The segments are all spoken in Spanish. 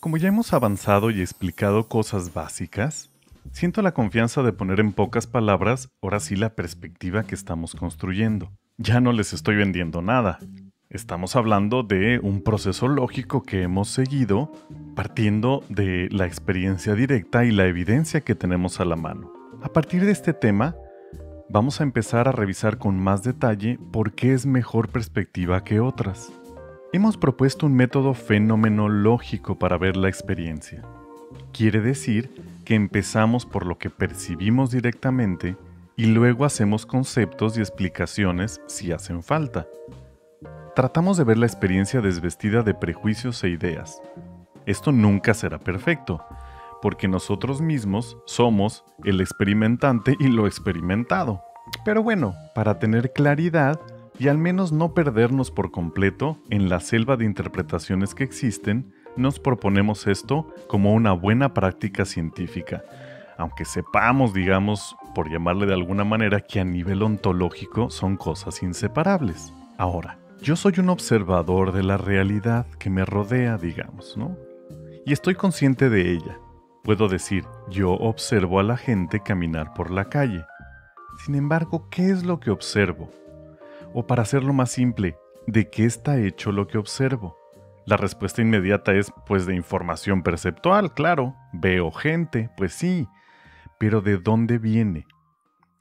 Como ya hemos avanzado y explicado cosas básicas, siento la confianza de poner en pocas palabras, ahora sí, la perspectiva que estamos construyendo. Ya no les estoy vendiendo nada. Estamos hablando de un proceso lógico que hemos seguido partiendo de la experiencia directa y la evidencia que tenemos a la mano. A partir de este tema, vamos a empezar a revisar con más detalle por qué es mejor perspectiva que otras. Hemos propuesto un método fenomenológico para ver la experiencia. Quiere decir que empezamos por lo que percibimos directamente y luego hacemos conceptos y explicaciones si hacen falta. Tratamos de ver la experiencia desvestida de prejuicios e ideas. Esto nunca será perfecto, porque nosotros mismos somos el experimentante y lo experimentado. Pero bueno, para tener claridad y al menos no perdernos por completo en la selva de interpretaciones que existen, nos proponemos esto como una buena práctica científica, aunque sepamos, digamos, por llamarle de alguna manera, que a nivel ontológico son cosas inseparables. Ahora, yo soy un observador de la realidad que me rodea, digamos, ¿no? Y estoy consciente de ella. Puedo decir, yo observo a la gente caminar por la calle. Sin embargo, ¿qué es lo que observo? O para hacerlo más simple, ¿de qué está hecho lo que observo? La respuesta inmediata es, pues, de información perceptual, claro. Veo gente, pues sí. Pero ¿de dónde viene?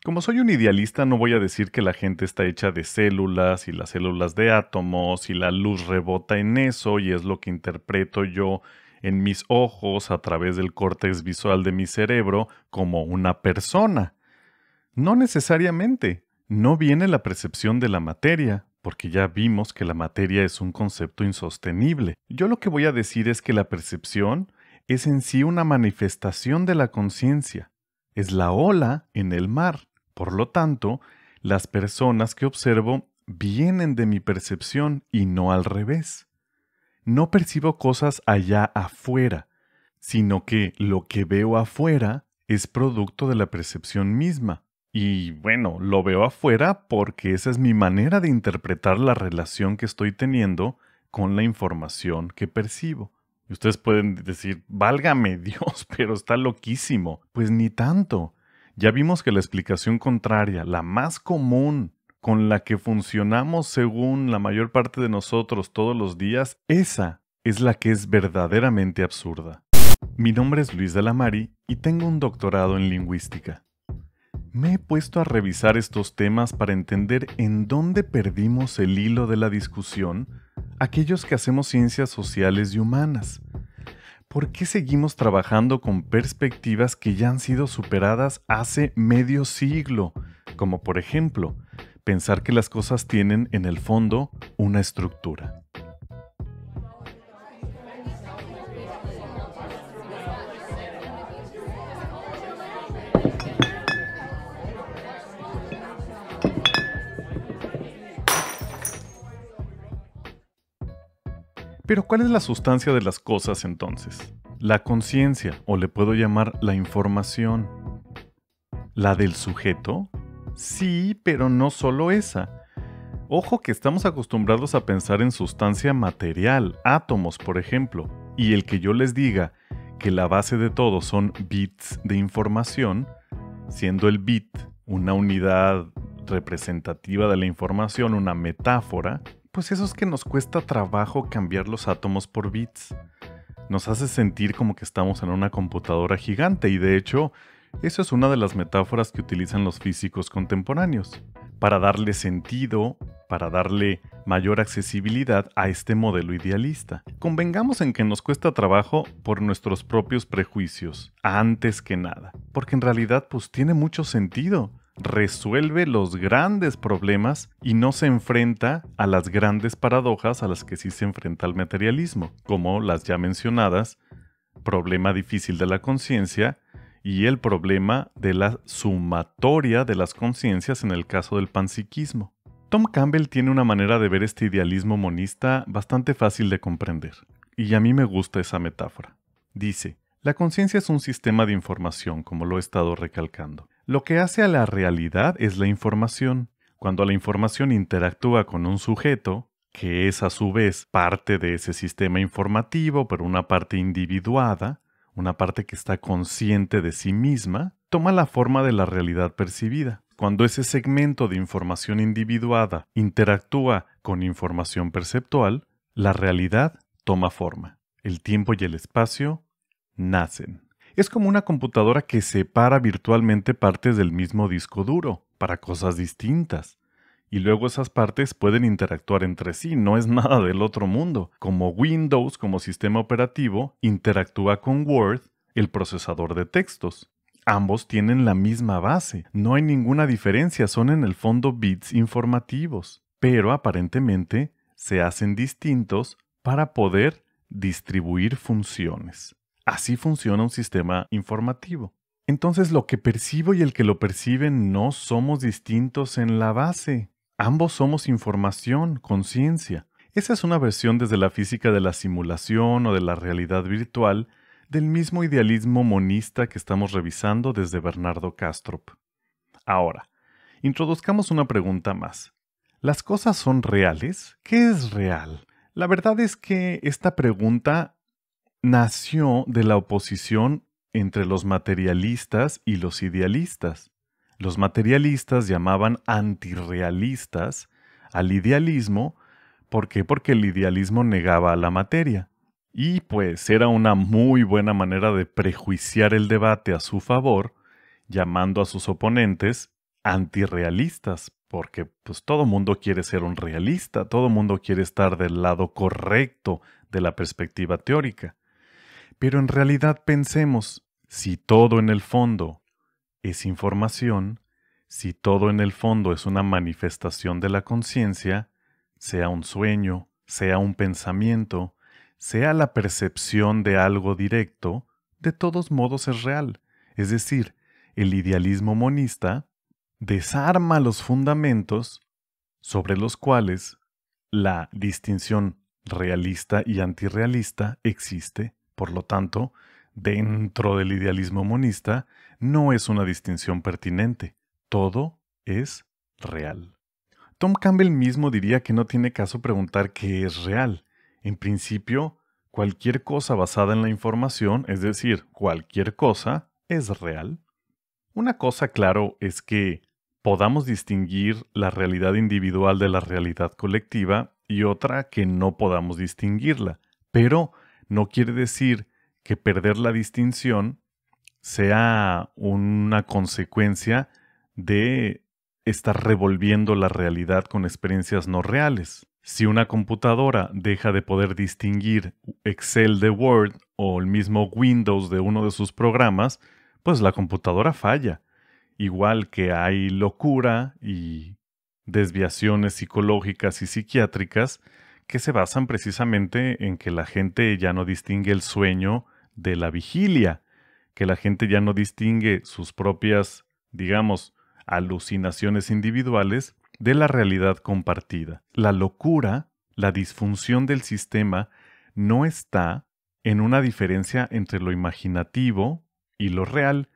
Como soy un idealista, no voy a decir que la gente está hecha de células y las células de átomos y la luz rebota en eso y es lo que interpreto yo en mis ojos a través del córtex visual de mi cerebro como una persona. No necesariamente. No viene la percepción de la materia, porque ya vimos que la materia es un concepto insostenible. Yo lo que voy a decir es que la percepción es en sí una manifestación de la conciencia. Es la ola en el mar. Por lo tanto, las personas que observo vienen de mi percepción y no al revés. No percibo cosas allá afuera, sino que lo que veo afuera es producto de la percepción misma. Y bueno, lo veo afuera porque esa es mi manera de interpretar la relación que estoy teniendo con la información que percibo. Y ustedes pueden decir, válgame Dios, pero está loquísimo. Pues ni tanto. Ya vimos que la explicación contraria, la más común, con la que funcionamos según la mayor parte de nosotros todos los días, esa es la que es verdaderamente absurda. Mi nombre es Luis de la Mari y tengo un doctorado en lingüística. Me he puesto a revisar estos temas para entender en dónde perdimos el hilo de la discusión aquellos que hacemos ciencias sociales y humanas. ¿Por qué seguimos trabajando con perspectivas que ya han sido superadas hace medio siglo? Como por ejemplo, pensar que las cosas tienen en el fondo una estructura. Pero ¿cuál es la sustancia de las cosas entonces? La conciencia, o le puedo llamar la información. ¿La del sujeto? Sí, pero no solo esa. Ojo que estamos acostumbrados a pensar en sustancia material, átomos por ejemplo, y el que yo les diga que la base de todo son bits de información, siendo el bit una unidad representativa de la información, una metáfora, pues eso es que nos cuesta trabajo cambiar los átomos por bits. Nos hace sentir como que estamos en una computadora gigante y de hecho, eso es una de las metáforas que utilizan los físicos contemporáneos, para darle sentido, para darle mayor accesibilidad a este modelo idealista. Convengamos en que nos cuesta trabajo por nuestros propios prejuicios, antes que nada, porque en realidad pues tiene mucho sentido. Resuelve los grandes problemas y no se enfrenta a las grandes paradojas a las que sí se enfrenta el materialismo, como las ya mencionadas, problema difícil de la conciencia y el problema de la sumatoria de las conciencias en el caso del panpsiquismo. Tom Campbell tiene una manera de ver este idealismo monista bastante fácil de comprender, y a mí me gusta esa metáfora. Dice, la conciencia es un sistema de información, como lo he estado recalcando. Lo que hace a la realidad es la información. Cuando la información interactúa con un sujeto, que es a su vez parte de ese sistema informativo, pero una parte individuada, una parte que está consciente de sí misma, toma la forma de la realidad percibida. Cuando ese segmento de información individuada interactúa con información perceptual, la realidad toma forma. El tiempo y el espacio nacen. Es como una computadora que separa virtualmente partes del mismo disco duro para cosas distintas. Y luego esas partes pueden interactuar entre sí, no es nada del otro mundo. Como Windows, como sistema operativo, interactúa con Word, el procesador de textos. Ambos tienen la misma base, no hay ninguna diferencia, son en el fondo bits informativos, pero aparentemente se hacen distintos para poder distribuir funciones. Así funciona un sistema informativo. Entonces lo que percibo y el que lo perciben no somos distintos en la base. Ambos somos información, conciencia. Esa es una versión desde la física de la simulación o de la realidad virtual del mismo idealismo monista que estamos revisando desde Bernardo Kastrup. Ahora, introduzcamos una pregunta más. ¿Las cosas son reales? ¿Qué es real? La verdad es que esta pregunta nació de la oposición entre los materialistas y los idealistas. Los materialistas llamaban antirrealistas al idealismo. ¿Por qué? Porque el idealismo negaba a la materia. Y pues era una muy buena manera de prejuiciar el debate a su favor, llamando a sus oponentes antirrealistas, porque pues todo mundo quiere ser un realista, todo mundo quiere estar del lado correcto de la perspectiva teórica. Pero en realidad pensemos, si todo en el fondo es información, si todo en el fondo es una manifestación de la conciencia, sea un sueño, sea un pensamiento, sea la percepción de algo directo, de todos modos es real. Es decir, el idealismo monista desarma los fundamentos sobre los cuales la distinción realista y antirrealista existe. Por lo tanto, dentro del idealismo monista no es una distinción pertinente. Todo es real. Tom Campbell mismo diría que no tiene caso preguntar qué es real. En principio, cualquier cosa basada en la información, es decir, cualquier cosa, es real. Una cosa, claro, es que podamos distinguir la realidad individual de la realidad colectiva y otra que no podamos distinguirla. Pero no quiere decir que perder la distinción sea una consecuencia de estar revolviendo la realidad con experiencias no reales. Si una computadora deja de poder distinguir Excel de Word o el mismo Windows de uno de sus programas, pues la computadora falla. Igual que hay locura y desviaciones psicológicas y psiquiátricas que se basan precisamente en que la gente ya no distingue el sueño de la vigilia, que la gente ya no distingue sus propias, digamos, alucinaciones individuales de la realidad compartida. La locura, la disfunción del sistema, no está en una diferencia entre lo imaginativo y lo real,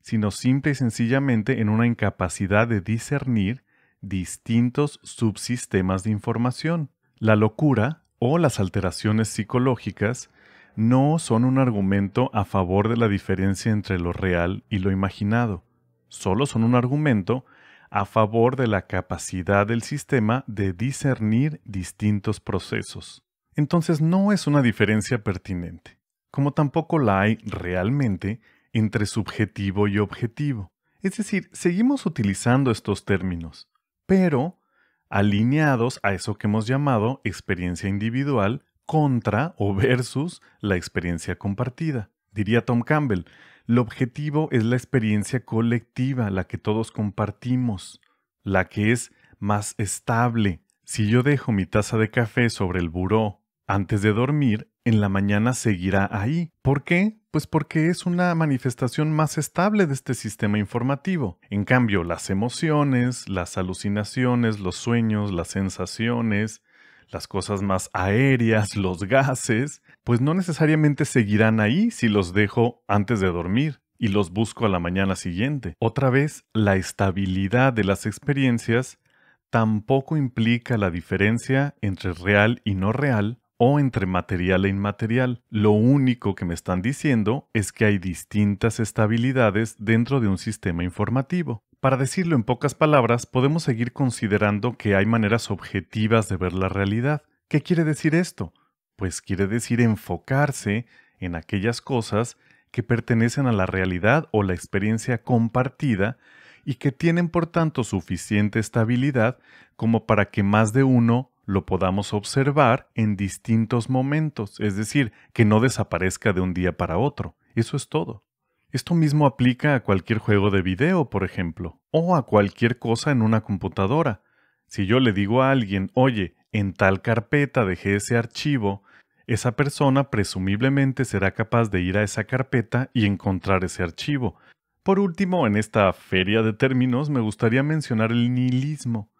sino simple y sencillamente en una incapacidad de discernir distintos subsistemas de información. La locura o las alteraciones psicológicas no son un argumento a favor de la diferencia entre lo real y lo imaginado. Solo son un argumento a favor de la capacidad del sistema de discernir distintos procesos. Entonces no es una diferencia pertinente, como tampoco la hay realmente entre subjetivo y objetivo. Es decir, seguimos utilizando estos términos, pero alineados a eso que hemos llamado experiencia individual contra o versus la experiencia compartida. Diría Tom Campbell, lo objetivo es la experiencia colectiva, la que todos compartimos, la que es más estable. Si yo dejo mi taza de café sobre el buró antes de dormir, en la mañana seguirá ahí. ¿Por qué? Pues porque es una manifestación más estable de este sistema informativo. En cambio, las emociones, las alucinaciones, los sueños, las sensaciones, las cosas más aéreas, los gases, pues no necesariamente seguirán ahí si los dejo antes de dormir y los busco a la mañana siguiente. Otra vez, la estabilidad de las experiencias tampoco implica la diferencia entre real y no real o entre material e inmaterial. Lo único que me están diciendo es que hay distintas estabilidades dentro de un sistema informativo. Para decirlo en pocas palabras, podemos seguir considerando que hay maneras objetivas de ver la realidad. ¿Qué quiere decir esto? Pues quiere decir enfocarse en aquellas cosas que pertenecen a la realidad o la experiencia compartida y que tienen por tanto suficiente estabilidad como para que más de uno lo podamos observar en distintos momentos, es decir, que no desaparezca de un día para otro. Eso es todo. Esto mismo aplica a cualquier juego de video, por ejemplo, o a cualquier cosa en una computadora. Si yo le digo a alguien, oye, en tal carpeta dejé ese archivo, esa persona presumiblemente será capaz de ir a esa carpeta y encontrar ese archivo. Por último, en esta feria de términos me gustaría mencionar el nihilismo.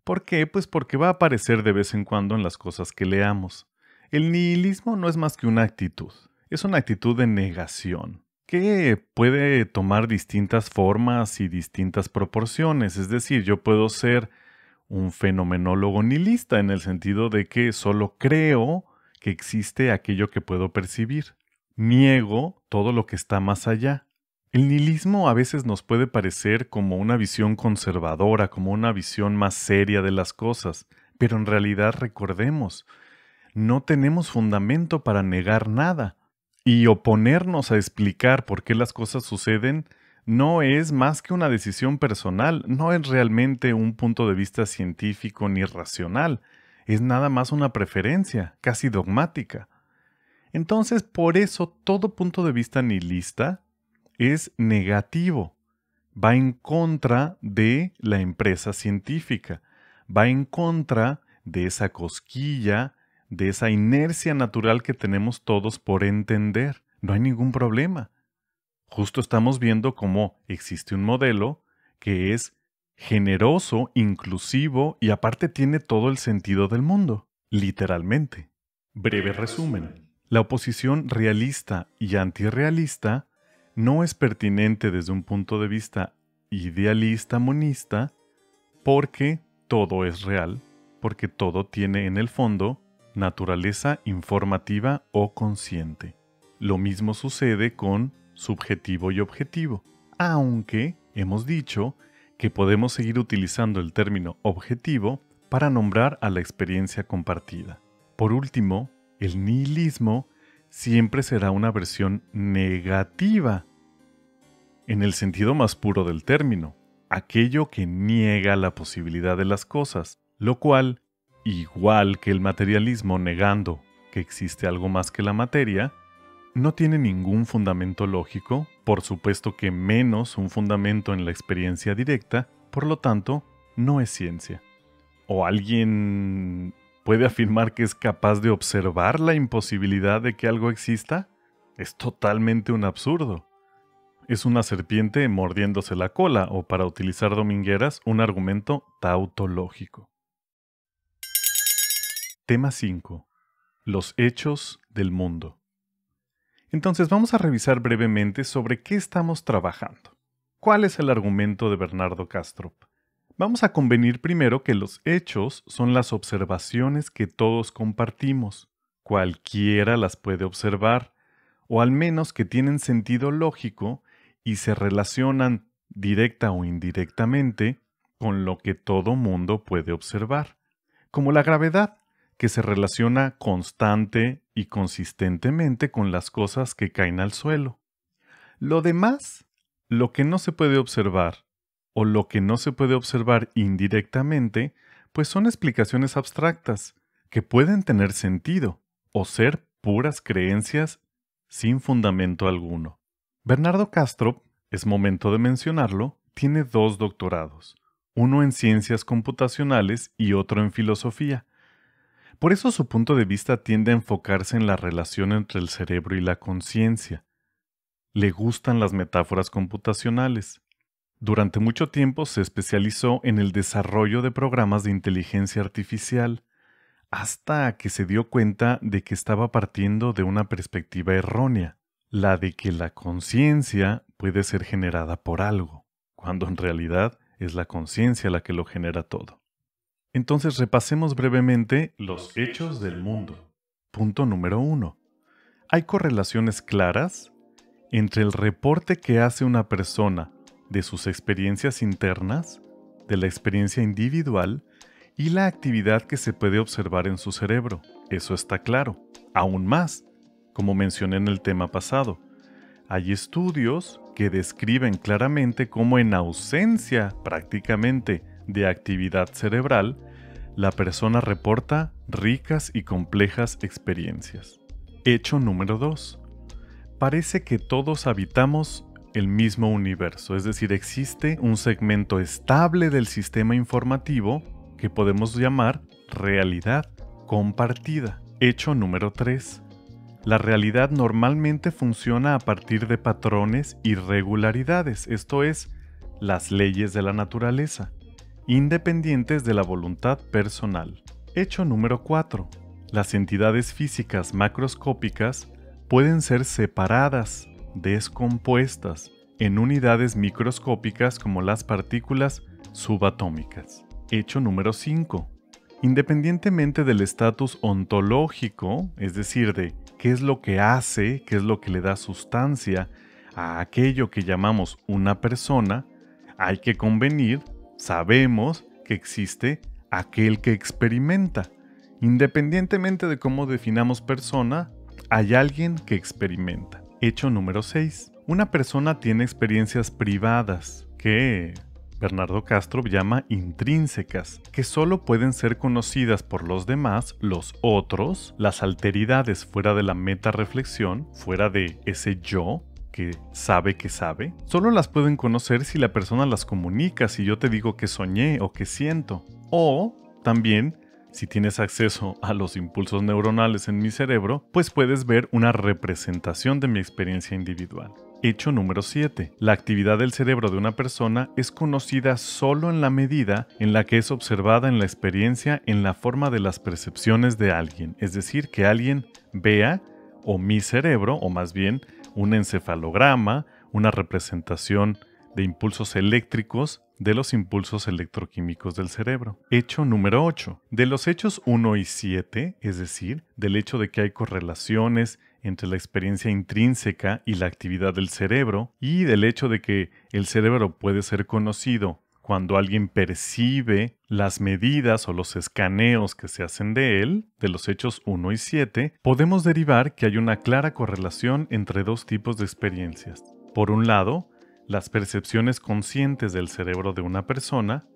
¿Por qué? Pues porque va a aparecer de vez en cuando en las cosas que leamos. El nihilismo no es más que una actitud. Es una actitud de negación, que puede tomar distintas formas y distintas proporciones. Es decir, yo puedo ser un fenomenólogo nihilista en el sentido de que solo creo que existe aquello que puedo percibir. Niego todo lo que está más allá. El nihilismo a veces nos puede parecer como una visión conservadora, como una visión más seria de las cosas, pero en realidad recordemos, no tenemos fundamento para negar nada. Y oponernos a explicar por qué las cosas suceden no es más que una decisión personal, no es realmente un punto de vista científico ni racional, es nada más una preferencia, casi dogmática. Entonces, por eso todo punto de vista nihilista es negativo, va en contra de la empresa científica, va en contra de esa cosquilla, de esa inercia natural que tenemos todos por entender. No hay ningún problema. Justo estamos viendo cómo existe un modelo que es generoso, inclusivo y aparte tiene todo el sentido del mundo, literalmente. Breve resumen. La oposición realista y antirrealista no es pertinente desde un punto de vista idealista monista porque todo es real, porque todo tiene en el fondo naturaleza informativa o consciente. Lo mismo sucede con subjetivo y objetivo, aunque hemos dicho que podemos seguir utilizando el término objetivo para nombrar a la experiencia compartida. Por último, el nihilismo siempre será una versión negativa, en el sentido más puro del término, aquello que niega la posibilidad de las cosas, lo cual, igual que el materialismo negando que existe algo más que la materia, no tiene ningún fundamento lógico, por supuesto que menos un fundamento en la experiencia directa, por lo tanto, no es ciencia. ¿O alguien puede afirmar que es capaz de observar la imposibilidad de que algo exista? Es totalmente un absurdo. Es una serpiente mordiéndose la cola, o para utilizar domingueras, un argumento tautológico. Tema 5. Los hechos del mundo. Entonces vamos a revisar brevemente sobre qué estamos trabajando. ¿Cuál es el argumento de Bernardo Kastrup? Vamos a convenir primero que los hechos son las observaciones que todos compartimos. Cualquiera las puede observar, o al menos que tienen sentido lógico y se relacionan directa o indirectamente con lo que todo mundo puede observar, como la gravedad, que se relaciona constante y consistentemente con las cosas que caen al suelo. Lo demás, lo que no se puede observar, o lo que no se puede observar indirectamente, pues son explicaciones abstractas, que pueden tener sentido, o ser puras creencias sin fundamento alguno. Bernardo Kastrup, es momento de mencionarlo, tiene 2 doctorados, uno en ciencias computacionales y otro en filosofía. Por eso su punto de vista tiende a enfocarse en la relación entre el cerebro y la conciencia. Le gustan las metáforas computacionales. Durante mucho tiempo se especializó en el desarrollo de programas de inteligencia artificial, hasta que se dio cuenta de que estaba partiendo de una perspectiva errónea, la de que la conciencia puede ser generada por algo, cuando en realidad es la conciencia la que lo genera todo. Entonces repasemos brevemente los hechos del mundo. Punto número 1. Hay correlaciones claras entre el reporte que hace una persona de sus experiencias internas, de la experiencia individual y la actividad que se puede observar en su cerebro. Eso está claro. Aún más, como mencioné en el tema pasado, hay estudios que describen claramente cómo en ausencia prácticamente de actividad cerebral, la persona reporta ricas y complejas experiencias. Hecho número 2. Parece que todos habitamos el mismo universo, es decir, existe un segmento estable del sistema informativo que podemos llamar realidad compartida. Hecho número 3. La realidad normalmente funciona a partir de patrones y regularidades, esto es, las leyes de la naturaleza, independientes de la voluntad personal. Hecho número 4. Las entidades físicas macroscópicas pueden ser separadas, descompuestas, en unidades microscópicas como las partículas subatómicas. Hecho número 5. Independientemente del estatus ontológico, es decir, de qué es lo que hace, qué es lo que le da sustancia a aquello que llamamos una persona, hay que convenir, sabemos que existe aquel que experimenta. Independientemente de cómo definamos persona, hay alguien que experimenta. Hecho número 6. Una persona tiene experiencias privadas que Bernardo Castro llama intrínsecas, que solo pueden ser conocidas por los demás, los otros, las alteridades fuera de la metarreflexión, fuera de ese yo que sabe, solo las pueden conocer si la persona las comunica, si yo te digo que soñé o que siento. O también, si tienes acceso a los impulsos neuronales en mi cerebro, pues puedes ver una representación de mi experiencia individual. Hecho número 7. La actividad del cerebro de una persona es conocida solo en la medida en la que es observada en la experiencia en la forma de las percepciones de alguien, es decir, que alguien vea o mi cerebro, o más bien un encefalograma, una representación de impulsos eléctricos de los impulsos electroquímicos del cerebro. Hecho número 8. De los hechos 1 y 7, es decir, del hecho de que hay correlaciones entre la experiencia intrínseca y la actividad del cerebro, y del hecho de que el cerebro puede ser conocido cuando alguien percibe las medidas o los escaneos que se hacen de él, de los hechos 1 y 7, podemos derivar que hay una clara correlación entre dos tipos de experiencias. Por un lado, las percepciones conscientes del cerebro de una persona,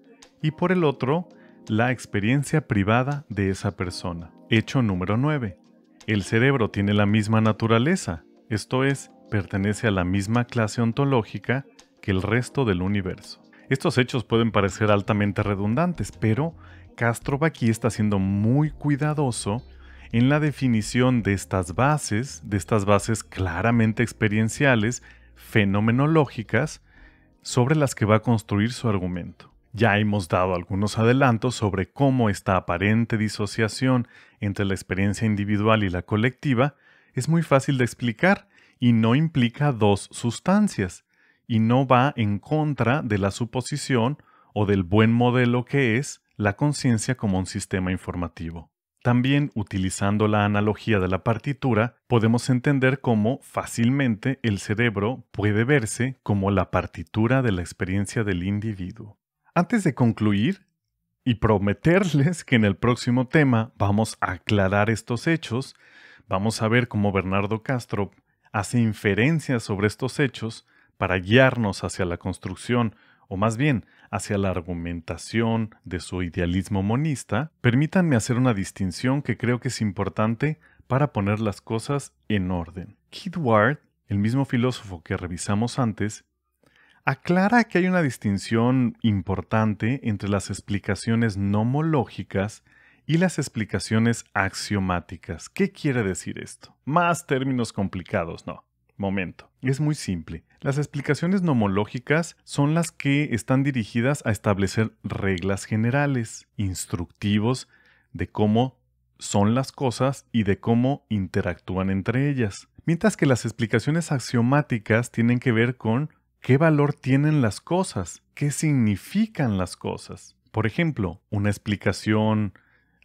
y por el otro, la experiencia privada de esa persona. Hecho número 9. El cerebro tiene la misma naturaleza, esto es, pertenece a la misma clase ontológica que el resto del universo. Estos hechos pueden parecer altamente redundantes, pero Castrob aquí está siendo muy cuidadoso en la definición de estas bases claramente experienciales, fenomenológicas, sobre las que va a construir su argumento. Ya hemos dado algunos adelantos sobre cómo esta aparente disociación entre la experiencia individual y la colectiva es muy fácil de explicar y no implica dos sustancias, y no va en contra de la suposición o del buen modelo que es la conciencia como un sistema informativo. También, utilizando la analogía de la partitura, podemos entender cómo fácilmente el cerebro puede verse como la partitura de la experiencia del individuo. Antes de concluir, y prometerles que en el próximo tema vamos a aclarar estos hechos, vamos a ver cómo Bernardo Castro hace inferencias sobre estos hechos para guiarnos hacia la construcción, o más bien, hacia la argumentación de su idealismo monista. Permítanme hacer una distinción que creo que es importante para poner las cosas en orden. Keith Ward, el mismo filósofo que revisamos antes, aclara que hay una distinción importante entre las explicaciones nomológicas y las explicaciones axiomáticas. ¿Qué quiere decir esto? Más términos complicados, no. Momento. Es muy simple. Las explicaciones nomológicas son las que están dirigidas a establecer reglas generales, instructivos de cómo son las cosas y de cómo interactúan entre ellas. Mientras que las explicaciones axiomáticas tienen que ver con qué valor tienen las cosas, qué significan las cosas. Por ejemplo, una explicación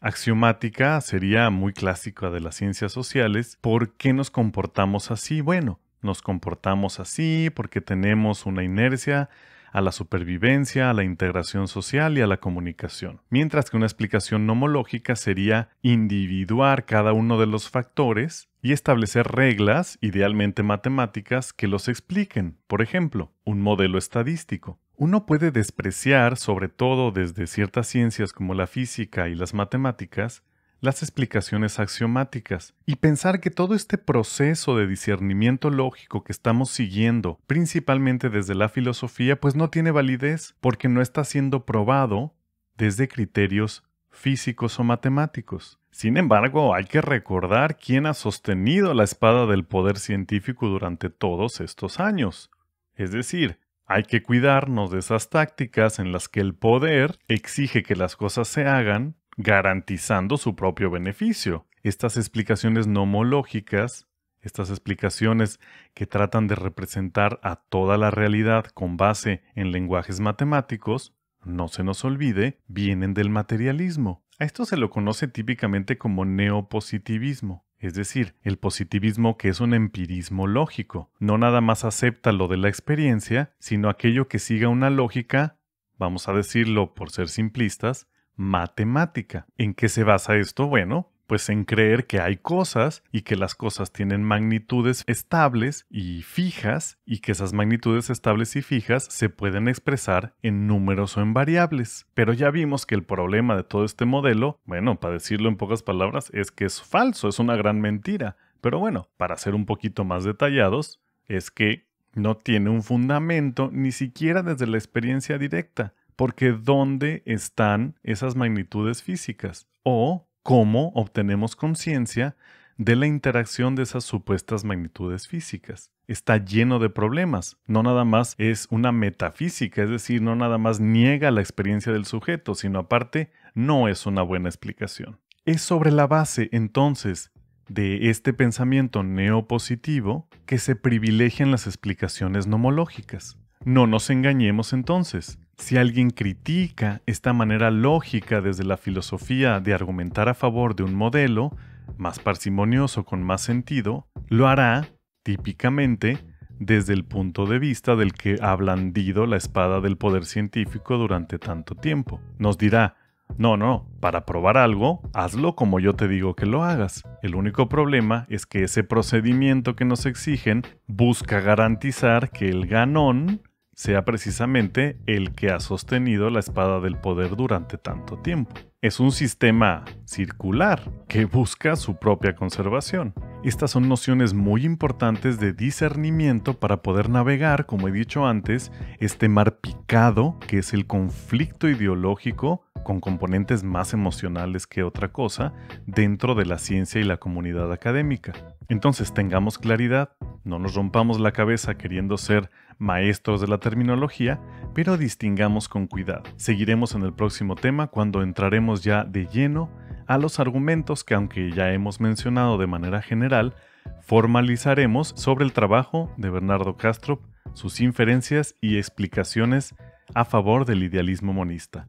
axiomática sería muy clásica de las ciencias sociales. ¿Por qué nos comportamos así? Bueno, nos comportamos así porque tenemos una inercia a la supervivencia, a la integración social y a la comunicación. Mientras que una explicación nomológica sería individuar cada uno de los factores y establecer reglas, idealmente matemáticas, que los expliquen. Por ejemplo, un modelo estadístico. Uno puede despreciar, sobre todo desde ciertas ciencias como la física y las matemáticas, las explicaciones axiomáticas y pensar que todo este proceso de discernimiento lógico que estamos siguiendo, principalmente desde la filosofía, pues no tiene validez porque no está siendo probado desde criterios físicos o matemáticos. Sin embargo, hay que recordar quién ha sostenido la espada del poder científico durante todos estos años. Es decir, hay que cuidarnos de esas tácticas en las que el poder exige que las cosas se hagan garantizando su propio beneficio. Estas explicaciones nomológicas, estas explicaciones que tratan de representar a toda la realidad con base en lenguajes matemáticos, no se nos olvide, vienen del materialismo. A esto se lo conoce típicamente como neopositivismo. Es decir, el positivismo que es un empirismo lógico. No nada más acepta lo de la experiencia, sino aquello que siga una lógica, vamos a decirlo por ser simplistas, matemática. ¿En qué se basa esto? Bueno, pues en creer que hay cosas y que las cosas tienen magnitudes estables y fijas y que esas magnitudes estables y fijas se pueden expresar en números o en variables. Pero ya vimos que el problema de todo este modelo, bueno, para decirlo en pocas palabras, es que es falso, es una gran mentira. Pero bueno, para ser un poquito más detallados, es que no tiene un fundamento ni siquiera desde la experiencia directa. Porque ¿dónde están esas magnitudes físicas? O ¿cómo obtenemos conciencia de la interacción de esas supuestas magnitudes físicas? Está lleno de problemas. No nada más es una metafísica, es decir, no nada más niega la experiencia del sujeto, sino aparte no es una buena explicación. Es sobre la base, entonces, de este pensamiento neopositivo que se privilegian las explicaciones nomológicas. No nos engañemos entonces. Si alguien critica esta manera lógica desde la filosofía de argumentar a favor de un modelo, más parsimonioso con más sentido, lo hará, típicamente, desde el punto de vista del que ha blandido la espada del poder científico durante tanto tiempo. Nos dirá, no, para probar algo, hazlo como yo te digo que lo hagas. El único problema es que ese procedimiento que nos exigen busca garantizar que el ganón sea precisamente el que ha sostenido la espada del poder durante tanto tiempo. Es un sistema circular que busca su propia conservación. Estas son nociones muy importantes de discernimiento para poder navegar, como he dicho antes, este mar picado que es el conflicto ideológico con componentes más emocionales que otra cosa dentro de la ciencia y la comunidad académica. Entonces tengamos claridad, no nos rompamos la cabeza queriendo ser maestros de la terminología, pero distingamos con cuidado. Seguiremos en el próximo tema cuando entraremos ya de lleno a los argumentos que, aunque ya hemos mencionado de manera general, formalizaremos sobre el trabajo de Bernardo Kastrup, sus inferencias y explicaciones a favor del idealismo monista.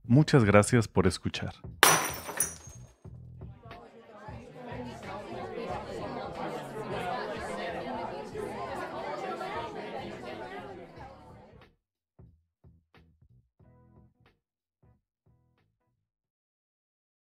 Muchas gracias por escuchar.